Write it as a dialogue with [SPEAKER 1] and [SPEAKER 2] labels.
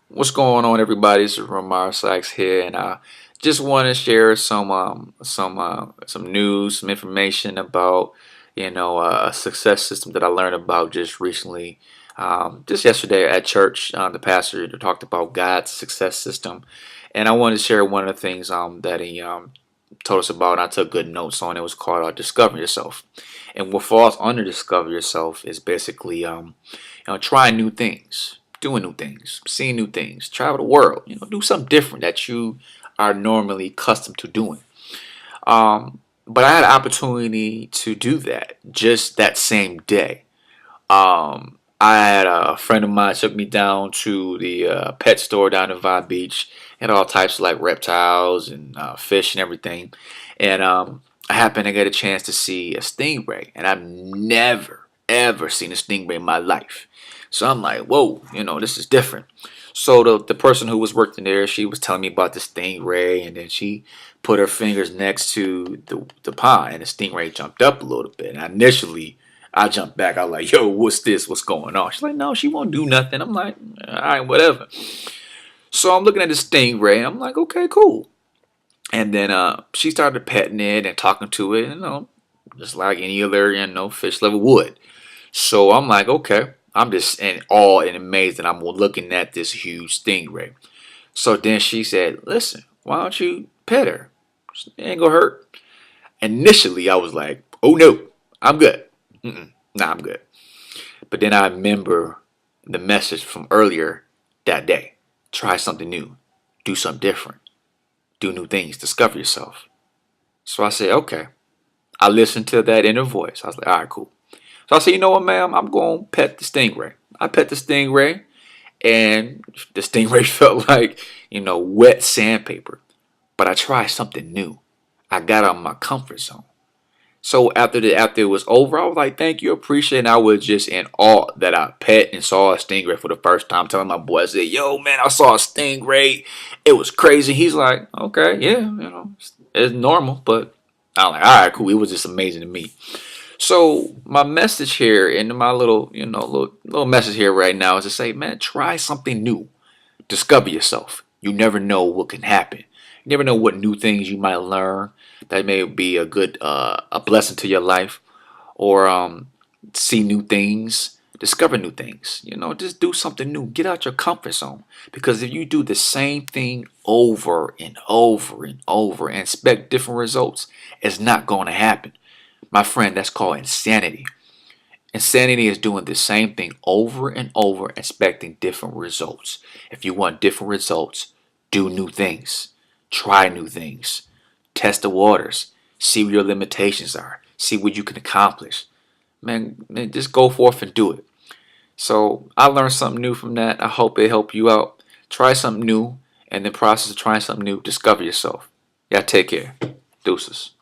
[SPEAKER 1] What's going on, everybody? This is Ramar Sykes here, and I just want to share some news, some information about a success system that I learned about just recently. Just yesterday at church, the pastor talked about God's success system, and I wanted to share one of the things that he told us about. And I took good notes on. It was called "Discover Yourself," and what falls under "Discover Yourself" is basically trying new things, doing new things, seeing new things, travel the world, do something different that you are normally accustomed to doing. But I had an opportunity to do that just that same day. I had a friend of mine took me down to the pet store down in Vine Beach, and all types of like reptiles and fish and everything. And I happened to get a chance to see a stingray, and I've never ever seen a stingray in my life. So I'm like, whoa, this is different. So the person who was working there, she was telling me about the stingray, and then she put her fingers next to the pond, and the stingray jumped up a little bit. And initially, I jumped back. I was like, yo, what's this? What's going on? She's like, no, she won't do nothing. I'm like, all right, whatever. So I'm looking at the stingray. I'm like, okay, cool. And then she started petting it and talking to it, just like any other, fish lover would. So I'm like, okay. I'm just in awe and amazed that I'm looking at this huge stingray. So then she said, listen, why don't you pet her? It ain't gonna hurt. Initially, I was like, oh no, I'm good. Nah, I'm good. But then I remember the message from earlier that day. Try something new. Do something different. Do new things. Discover yourself. So I said, okay. I listened to that inner voice. I was like, all right, cool. So I said, you know what, ma'am? I'm going to pet the stingray. I pet the stingray, and the stingray felt like, wet sandpaper. But I tried something new. I got out of my comfort zone. So after it was over, I was like, thank you, appreciate it. And I was just in awe that I pet and saw a stingray for the first time. Telling my boy, I said, yo, man, I saw a stingray. It was crazy. He's like, okay, yeah, it's normal. But I'm like, all right, cool. It was just amazing to me. So my message here, and my little message here right now, is to say, man, try something new. Discover yourself. You never know what can happen. You never know what new things you might learn that may be a blessing to your life, or see new things, discover new things. Just do something new. Get out your comfort zone, because if you do the same thing over and over and over and expect different results, it's not going to happen. My friend, that's called insanity. Insanity is doing the same thing over and over, expecting different results. If you want different results, do new things. Try new things. Test the waters. See what your limitations are. See what you can accomplish. Man, just go forth and do it. So I learned something new from that. I hope it helped you out. Try something new. And in the process of trying something new, discover yourself. Yeah, take care. Deuces.